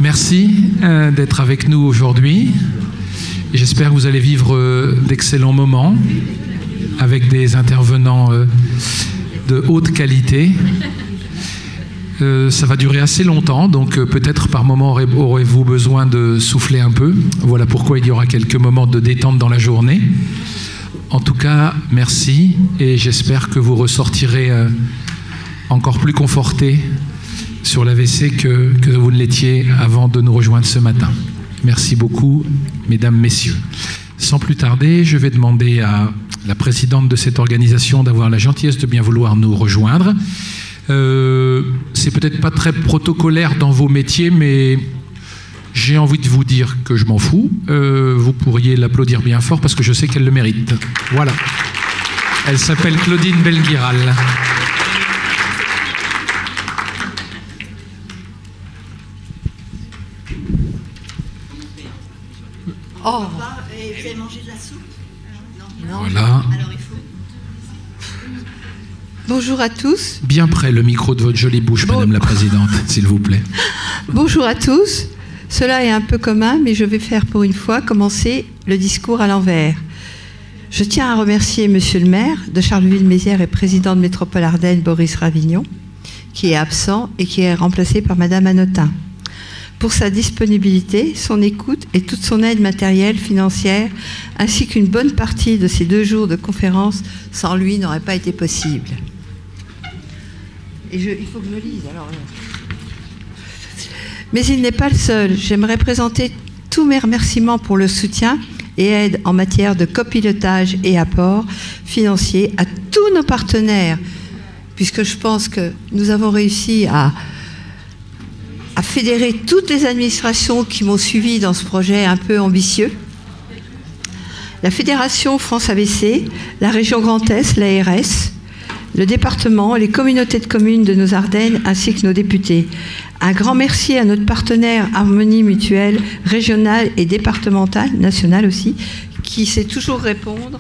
Merci d'être avec nous aujourd'hui. J'espère que vous allez vivre d'excellents moments avec des intervenants de haute qualité. Ça va durer assez longtemps, donc peut-être par moment aurez-vous besoin de souffler un peu. Voilà pourquoi il y aura quelques moments de détente dans la journée. En tout cas, merci et j'espère que vous ressortirez encore plus conforté sur l'AVC que vous ne l'étiez avant de nous rejoindre ce matin. Merci beaucoup, mesdames, messieurs. Sans plus tarder, je vais demander à la présidente de cette organisation d'avoir la gentillesse de bien vouloir nous rejoindre. C'est peut-être pas très protocolaire dans vos métiers, mais j'ai envie de vous dire que je m'en fous. Vous pourriez l'applaudir bien fort parce que je sais qu'elle le mérite. Voilà. Elle s'appelle Claudine Belguiral. Oh. Vous avez mangé de la soupe? Non. Voilà. Alors il faut. Bonjour à tous. Bien près le micro de votre jolie bouche, Madame la Présidente, s'il vous plaît. Bonjour à tous. Cela est un peu commun, mais je vais faire pour une fois commencer le discours à l'envers. Je tiens à remercier Monsieur le maire de Charleville-Mézières et président de Métropole Ardennes, Boris Ravignon, qui est absent et qui est remplacé par Madame Hanotin, pour sa disponibilité, son écoute et toute son aide matérielle, financière, ainsi qu'une bonne partie de ces 2 jours de conférence sans lui n'aurait pas été possible. Et il faut que je lise, alors. Mais il n'est pas le seul. J'aimerais présenter tous mes remerciements pour le soutien et aide en matière de copilotage et apport financier à tous nos partenaires, puisque je pense que nous avons réussi à fédérer toutes les administrations qui m'ont suivi dans ce projet un peu ambitieux. La Fédération France AVC, la région Grand Est, l'ARS, le département, les communautés de communes de nos Ardennes ainsi que nos députés. Un grand merci à notre partenaire Harmonie Mutuelle régionale et départementale, nationale aussi, qui sait toujours répondre,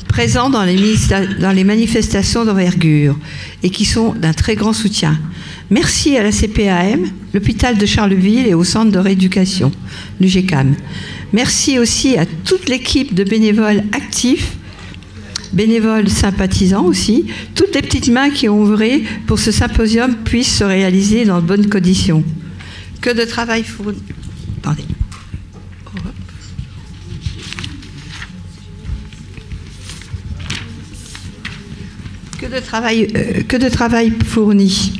présent dans les manifestations d'envergure et qui sont d'un très grand soutien. Merci à la CPAM, l'hôpital de Charleville et au centre de rééducation, l'UGCAM. Merci aussi à toute l'équipe de bénévoles actifs, bénévoles sympathisants aussi, toutes les petites mains qui ont œuvré pour que ce symposium puisse se réaliser dans de bonnes conditions. Que de travail fourni. Attendez. Que de travail fourni.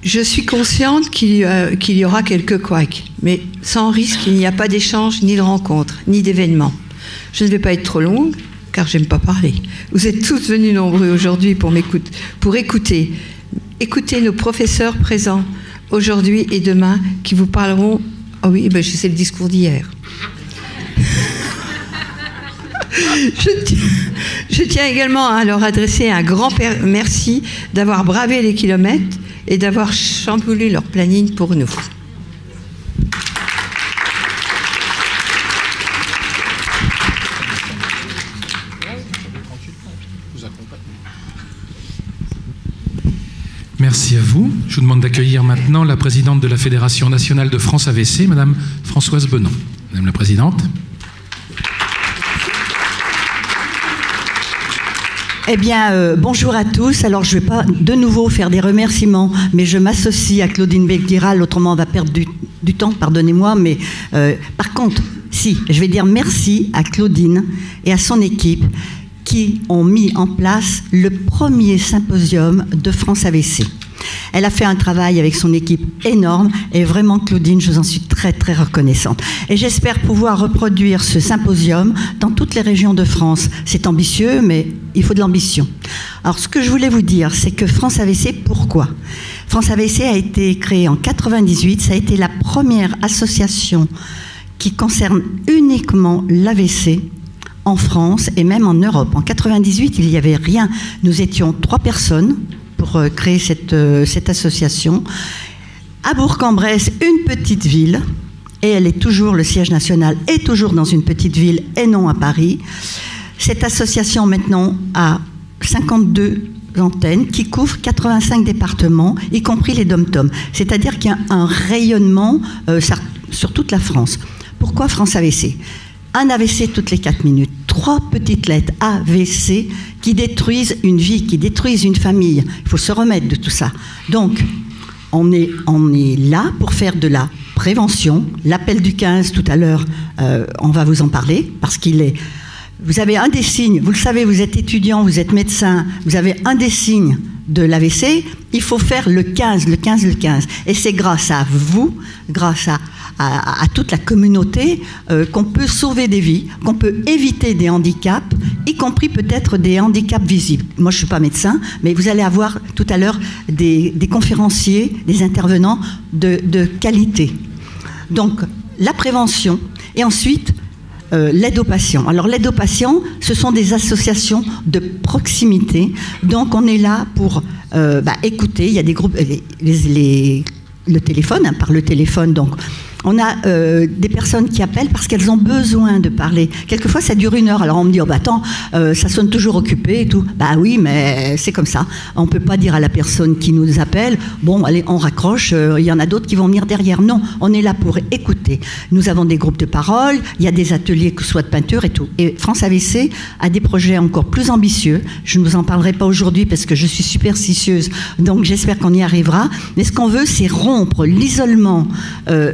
Je suis consciente qu'il y aura quelques couacs, mais sans risque, il n'y a pas d'échange, ni de rencontre, ni d'événement. Je ne vais pas être trop longue, car j'aime pas parler. Vous êtes tous venus nombreux aujourd'hui pour écouter nos professeurs présents aujourd'hui et demain qui vous parleront. Ah oui, ben c'est le discours d'hier. Je tiens également à leur adresser un grand merci d'avoir bravé les kilomètres et d'avoir chamboulé leur planning pour nous. Merci à vous. Je vous demande d'accueillir maintenant la présidente de la Fédération nationale de France AVC, Madame Françoise Benon. Madame la Présidente. Eh bien, bonjour à tous. Alors, je ne vais pas de nouveau faire des remerciements, mais je m'associe à Claudine Belguiral, autrement on va perdre du temps, pardonnez-moi. Mais par contre, si, je vais dire merci à Claudine et à son équipe qui ont mis en place le premier symposium de France AVC. Elle a fait un travail avec son équipe énorme et vraiment, Claudine, je vous en suis très, très reconnaissante. Et j'espère pouvoir reproduire ce symposium dans toutes les régions de France. C'est ambitieux, mais il faut de l'ambition. Alors, ce que je voulais vous dire, c'est que France AVC, pourquoi ? France AVC a été créée en 1998. Ça a été la première association qui concerne uniquement l'AVC en France et même en Europe. En 1998, il n'y avait rien. Nous étions 3 personnes pour créer cette association. À Bourg-en-Bresse, une petite ville, et elle est toujours, le siège national est toujours dans une petite ville et non à Paris. Cette association maintenant a 52 antennes qui couvrent 85 départements, y compris les DOM-TOM. C'est-à-dire qu'il y a un rayonnement sur toute la France. Pourquoi France AVC? Un AVC toutes les 4 minutes, 3 petites lettres AVC qui détruisent une vie, qui détruisent une famille. Il faut se remettre de tout ça. Donc, on est là pour faire de la prévention. L'appel du 15 tout à l'heure, on va vous en parler parce qu'il est... Vous avez un des signes, vous le savez, vous êtes étudiant, vous êtes médecin, vous avez un des signes de l'AVC, il faut faire le 15, le 15, le 15. Et c'est grâce à vous, grâce à toute la communauté, qu'on peut sauver des vies, qu'on peut éviter des handicaps, y compris peut-être des handicaps visibles. Moi, je ne suis pas médecin, mais vous allez avoir tout à l'heure des conférenciers, des intervenants de qualité. Donc, la prévention, et ensuite... l'aide aux patients. Alors l'aide aux patients, ce sont des associations de proximité. Donc on est là pour écouter. Il y a des groupes, le téléphone, par le téléphone. Donc on a des personnes qui appellent parce qu'elles ont besoin de parler. Quelquefois ça dure 1 heure. Alors on me dit attends, ça sonne toujours occupé et tout. Bah oui, mais c'est comme ça. On peut pas dire à la personne qui nous appelle bon allez on raccroche. Il y en a d'autres qui vont venir derrière. Non, on est là pour écouter. Nous avons des groupes de parole. Il y a des ateliers que ce soit de peinture et tout. Et France AVC a des projets encore plus ambitieux. Je ne vous en parlerai pas aujourd'hui parce que je suis superstitieuse. Donc j'espère qu'on y arrivera. Mais ce qu'on veut, c'est rompre l'isolement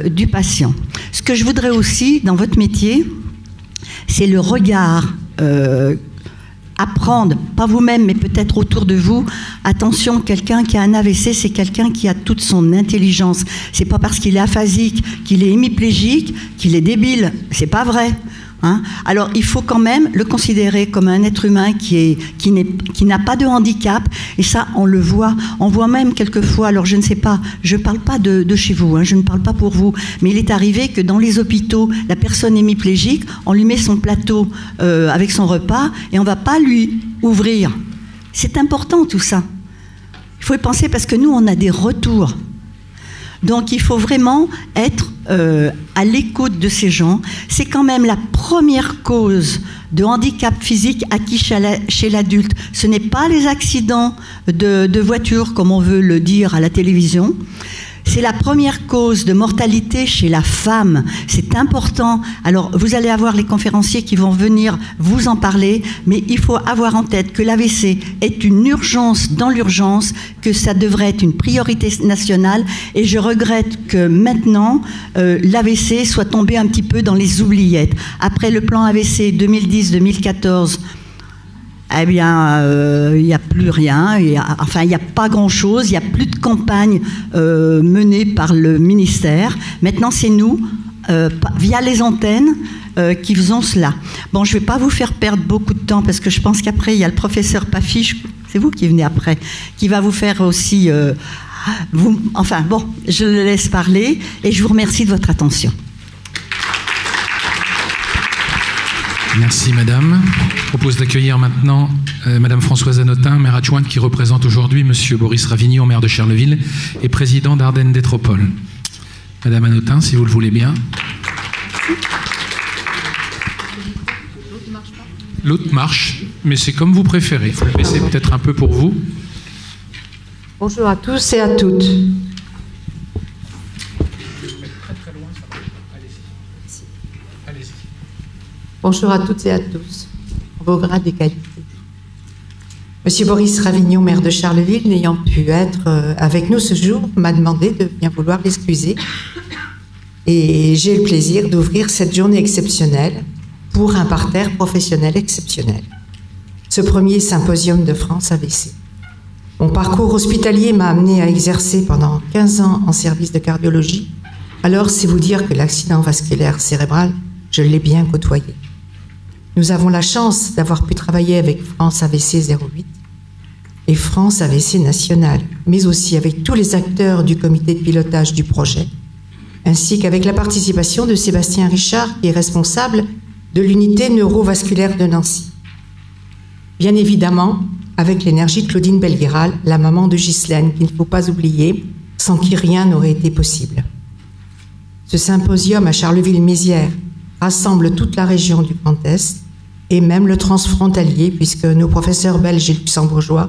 du patient. Ce que je voudrais aussi, dans votre métier, c'est le regard, apprendre, pas vous-même, mais peut-être autour de vous. Attention, quelqu'un qui a un AVC, c'est quelqu'un qui a toute son intelligence. C'est pas parce qu'il est aphasique, qu'il est hémiplégique, qu'il est débile. C'est pas vrai. Hein? Alors, il faut quand même le considérer comme un être humain qui n'a pas de handicap. Et ça, on le voit. On voit même quelquefois, alors je ne sais pas, je ne parle pas de chez vous, hein, je ne parle pas pour vous, mais il est arrivé que dans les hôpitaux, la personne hémiplégique, on lui met son plateau avec son repas et on ne va pas lui ouvrir. C'est important tout ça. Il faut y penser parce que nous, on a des retours. Donc il faut vraiment être à l'écoute de ces gens. C'est quand même la première cause de handicap physique acquis chez l'adulte. Ce n'est pas les accidents de voiture, comme on veut le dire à la télévision. C'est la première cause de mortalité chez la femme. C'est important. Alors, vous allez avoir les conférenciers qui vont venir vous en parler, mais il faut avoir en tête que l'AVC est une urgence dans l'urgence, que ça devrait être une priorité nationale, et je regrette que maintenant, l'AVC soit tombé un petit peu dans les oubliettes. Après le plan AVC 2010-2014, eh bien, il n'y a plus rien, il n'y a pas grand-chose, il n'y a plus de campagne menée par le ministère. Maintenant, c'est nous, via les antennes, qui faisons cela. Bon, je ne vais pas vous faire perdre beaucoup de temps, parce que je pense qu'après, il y a le professeur Pafi, c'est vous qui venez après, qui va vous faire aussi... enfin, bon, je le laisse parler, et je vous remercie de votre attention. Merci Madame. Je propose d'accueillir maintenant Madame Françoise Anotin, maire adjointe qui représente aujourd'hui Monsieur Boris Ravignon, maire de Charleville et président d'Ardennes Détropole. Madame Anotin, si vous le voulez bien. L'autre marche, mais c'est comme vous préférez. Il faut le baisser peut-être un peu pour vous. Bonjour à tous et à toutes. Bonjour à toutes et à tous, vos grades et qualités. Monsieur Boris Ravignon, maire de Charleville, n'ayant pu être avec nous ce jour, m'a demandé de bien vouloir l'excuser. Et j'ai le plaisir d'ouvrir cette journée exceptionnelle pour un parterre professionnel exceptionnel. Ce premier symposium de France AVC. Mon parcours hospitalier m'a amené à exercer pendant 15 ans en service de cardiologie. Alors, c'est vous dire que l'accident vasculaire cérébral, je l'ai bien côtoyé. Nous avons la chance d'avoir pu travailler avec France AVC 08 et France AVC National, mais aussi avec tous les acteurs du comité de pilotage du projet, ainsi qu'avec la participation de Sébastien Richard, qui est responsable de l'unité neurovasculaire de Nancy. Bien évidemment, avec l'énergie de Claudine Belguiral, la maman de Ghislaine, qu'il ne faut pas oublier, sans qui rien n'aurait été possible. Ce symposium à Charleville-Mézières rassemble toute la région du Grand Est et même le transfrontalier, puisque nos professeurs belges et luxembourgeois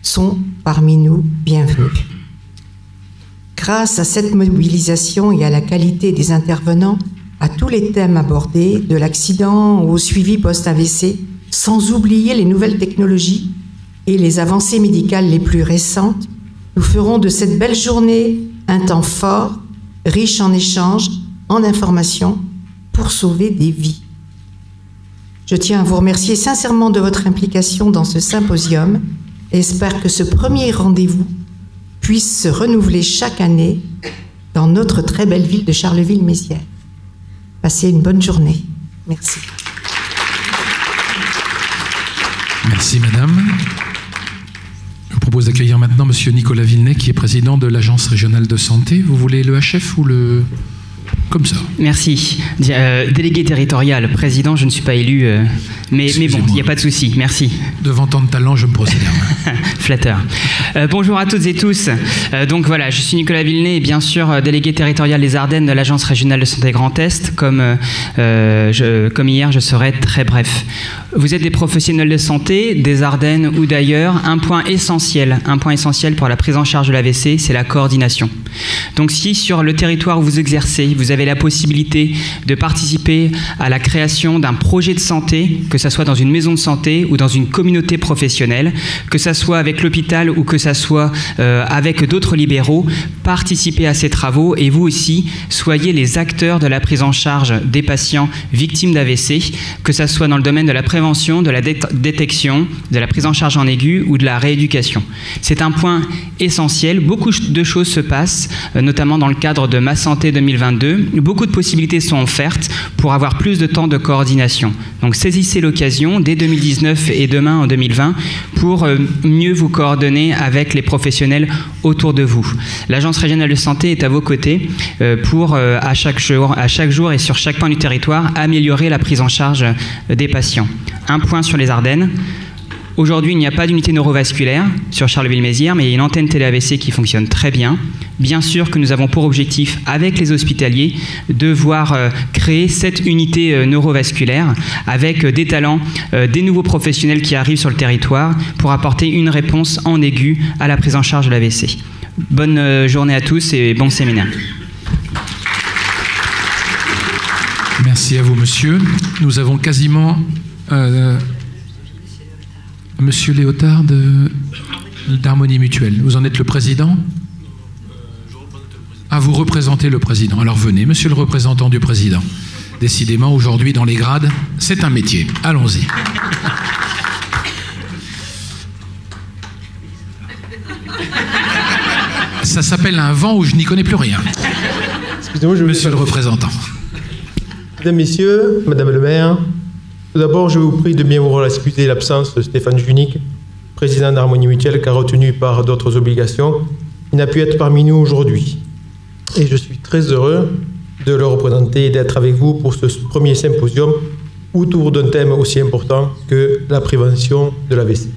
sont parmi nous bienvenus. Grâce à cette mobilisation et à la qualité des intervenants, à tous les thèmes abordés, de l'accident au suivi post-AVC, sans oublier les nouvelles technologies et les avancées médicales les plus récentes, nous ferons de cette belle journée un temps fort, riche en échanges, en informations, pour sauver des vies. Je tiens à vous remercier sincèrement de votre implication dans ce symposium et espère que ce premier rendez-vous puisse se renouveler chaque année dans notre très belle ville de Charleville-Mézières. Passez une bonne journée. Merci. Merci, madame. Je vous propose d'accueillir maintenant monsieur Nicolas Villeneuve, qui est président de l'Agence régionale de santé. Vous voulez le HF ou le... Comme ça. Merci. Délégué territorial, président, je ne suis pas élu, mais bon, il n'y a pas de souci. Merci. Devant tant de talent, je me procède. Flatteur. Bonjour à toutes et tous. Donc voilà, je suis Nicolas Villeneuve et bien sûr délégué territorial des Ardennes de l'Agence régionale de santé Grand Est. Comme hier, je serai très bref. Vous êtes des professionnels de santé, des Ardennes ou d'ailleurs. Un point essentiel pour la prise en charge de l'AVC, c'est la coordination. Donc si sur le territoire où vous exercez, vous avez la possibilité de participer à la création d'un projet de santé, que ce soit dans une maison de santé ou dans une communauté professionnelle, que ce soit avec l'hôpital ou que ce soit avec d'autres libéraux, participez à ces travaux et vous aussi, soyez les acteurs de la prise en charge des patients victimes d'AVC, que ce soit dans le domaine de la prévention, de la détection, de la prise en charge en aigu ou de la rééducation. C'est un point essentiel. Beaucoup de choses se passent, notamment dans le cadre de Ma Santé 2022. Beaucoup de possibilités sont offertes pour avoir plus de temps de coordination. Donc saisissez l'occasion dès 2019 et demain en 2020 pour mieux vous coordonner avec les professionnels autour de vous. L'Agence régionale de santé est à vos côtés pour à chaque jour et sur chaque point du territoire améliorer la prise en charge des patients. Un point sur les Ardennes. Aujourd'hui, il n'y a pas d'unité neurovasculaire sur Charleville-Mézières, mais il y a une antenne télé-AVC qui fonctionne très bien. Bien sûr que nous avons pour objectif, avec les hospitaliers, de voir créer cette unité neurovasculaire avec des talents, des nouveaux professionnels qui arrivent sur le territoire pour apporter une réponse en aigu à la prise en charge de l'AVC. Bonne journée à tous et bon séminaire. Merci à vous, monsieur. Nous avons quasiment... Monsieur Léotard d'Harmonie Mutuelle, vous en êtes le président ? Ah, vous représentez le président. Alors venez, monsieur le représentant du président. Décidément, aujourd'hui, dans les grades, c'est un métier. Allons-y. Ça s'appelle un vent où je n'y connais plus rien. Excusez-moi, monsieur le représentant. Mesdames, Messieurs, Madame le maire, tout d'abord, je vous prie de bien vouloir excuser l'absence de Stéphane Junique, président d'Harmonie Mutuelle, car retenu par d'autres obligations, il n'a pu être parmi nous aujourd'hui. Et je suis très heureux de le représenter et d'être avec vous pour ce premier symposium autour d'un thème aussi important que la prévention de l'AVC.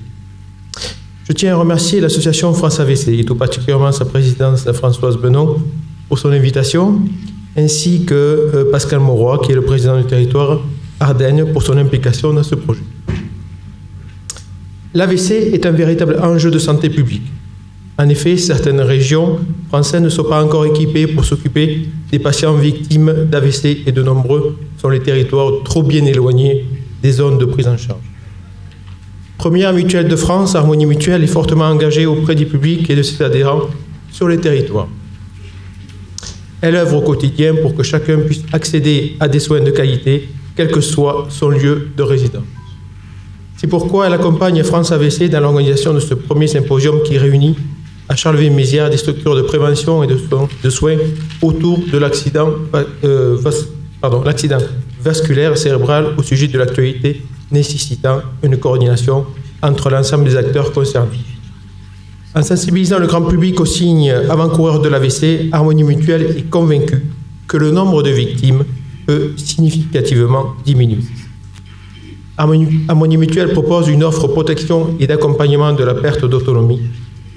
Je tiens à remercier l'association France AVC et tout particulièrement sa présidente Françoise Benon pour son invitation, ainsi que Pascal Mauroy, qui est le président du territoire Ardennes, pour son implication dans ce projet. L'AVC est un véritable enjeu de santé publique. En effet, certaines régions françaises ne sont pas encore équipées pour s'occuper des patients victimes d'AVC et de nombreux sont les territoires trop bien éloignés des zones de prise en charge. Première mutuelle de France, Harmonie Mutuelle est fortement engagée auprès du public et de ses adhérents sur les territoires. Elle œuvre au quotidien pour que chacun puisse accéder à des soins de qualité, quel que soit son lieu de résidence. C'est pourquoi elle accompagne France AVC dans l'organisation de ce premier symposium qui réunit à Charleville-Mézières des structures de prévention et de soins autour de l'accident vasculaire cérébral au sujet de l'actualité nécessitant une coordination entre l'ensemble des acteurs concernés. En sensibilisant le grand public aux signes avant-coureurs de l'AVC, Harmonie Mutuelle est convaincue que le nombre de victimes peut significativement diminuer. Harmonie Mutuelle propose une offre de protection et d'accompagnement de la perte d'autonomie,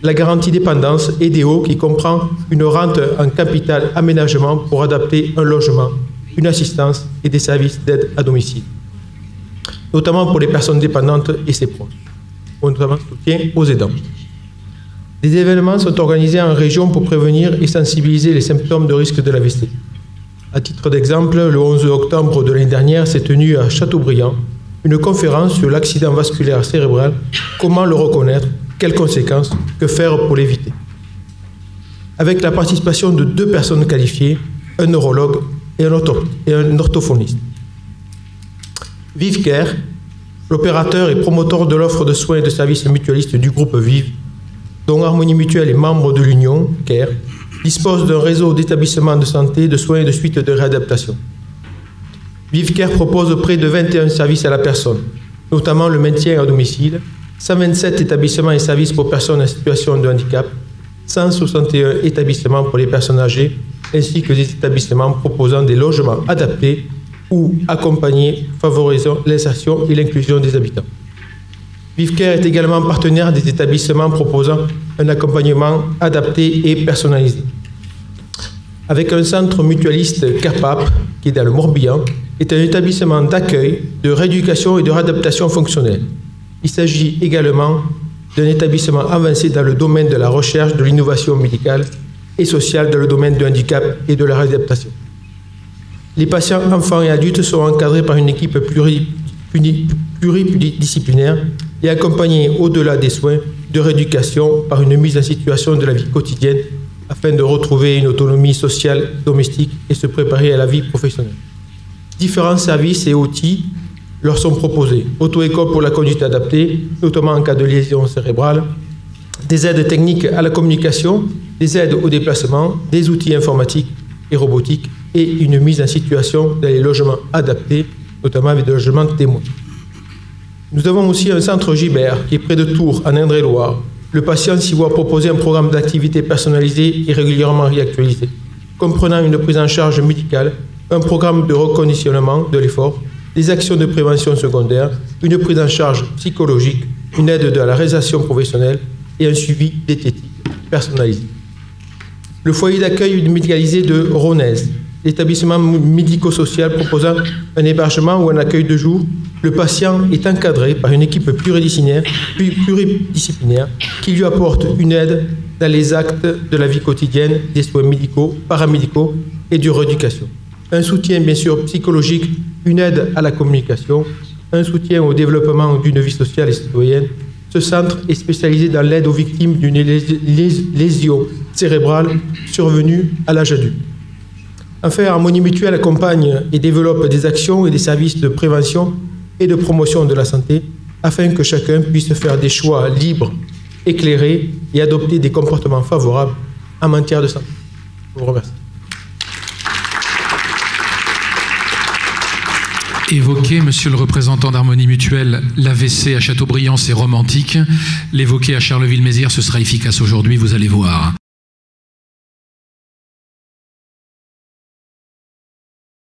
la garantie dépendance EDO qui comprend une rente en capital aménagement pour adapter un logement, une assistance et des services d'aide à domicile, notamment pour les personnes dépendantes et ses proches, notamment soutien aux aidants. Des événements sont organisés en région pour prévenir et sensibiliser les symptômes de risque de l'AVC. À titre d'exemple, le 11 octobre de l'année dernière s'est tenue à Châteaubriand une conférence sur l'accident vasculaire cérébral, comment le reconnaître, quelles conséquences, que faire pour l'éviter. Avec la participation de 2 personnes qualifiées, un neurologue et un orthophoniste. ViveCare, l'opérateur et promoteur de l'offre de soins et de services mutualistes du groupe Vive, dont Harmonie Mutuelle est membre de l'Union CARE, dispose d'un réseau d'établissements de santé, de soins et de suites de réadaptation. ViveCare propose près de 21 services à la personne, notamment le maintien à domicile, 127 établissements et services pour personnes en situation de handicap, 161 établissements pour les personnes âgées, ainsi que des établissements proposant des logements adaptés ou accompagnés, favorisant l'insertion et l'inclusion des habitants. ViveCare est également partenaire des établissements proposant un accompagnement adapté et personnalisé. Avec un centre mutualiste CAPAP, qui est dans le Morbihan, est un établissement d'accueil, de rééducation et de réadaptation fonctionnelle. Il s'agit également d'un établissement avancé dans le domaine de la recherche, de l'innovation médicale et sociale dans le domaine du handicap et de la réadaptation. Les patients enfants et adultes sont encadrés par une équipe pluridisciplinaire et accompagnés au-delà des soins de rééducation par une mise en situation de la vie quotidienne afin de retrouver une autonomie sociale, domestique et se préparer à la vie professionnelle. Différents services et outils leur sont proposés. Auto-école pour la conduite adaptée, notamment en cas de lésion cérébrale, des aides techniques à la communication, des aides au déplacement, des outils informatiques et robotiques et une mise en situation dans les logements adaptés, notamment avec des logements témoins. Nous avons aussi un centre Gibert qui est près de Tours, en Indre-et-Loire. Le patient s'y voit proposer un programme d'activité personnalisé et régulièrement réactualisé, comprenant une prise en charge médicale, un programme de reconditionnement de l'effort, des actions de prévention secondaire, une prise en charge psychologique, une aide à la réalisation professionnelle et un suivi diététique personnalisé. Le foyer d'accueil médicalisé de Ronez, l'établissement médico-social proposant un hébergement ou un accueil de jour, le patient est encadré par une équipe pluridisciplinaire qui lui apporte une aide dans les actes de la vie quotidienne, des soins médicaux, paramédicaux et de rééducation. Un soutien bien sûr psychologique, une aide à la communication, un soutien au développement d'une vie sociale et citoyenne. Ce centre est spécialisé dans l'aide aux victimes d'une lésion cérébrale survenue à l'âge adulte. Enfin, Harmonie Mutuelle accompagne et développe des actions et des services de prévention et de promotion de la santé afin que chacun puisse faire des choix libres, éclairés et adopter des comportements favorables en matière de santé. Je vous remercie. Évoquer, monsieur le représentant d'Harmonie Mutuelle, l'AVC à Châteaubriand, c'est romantique. L'évoquer à Charleville-Mézières, ce sera efficace aujourd'hui, vous allez voir.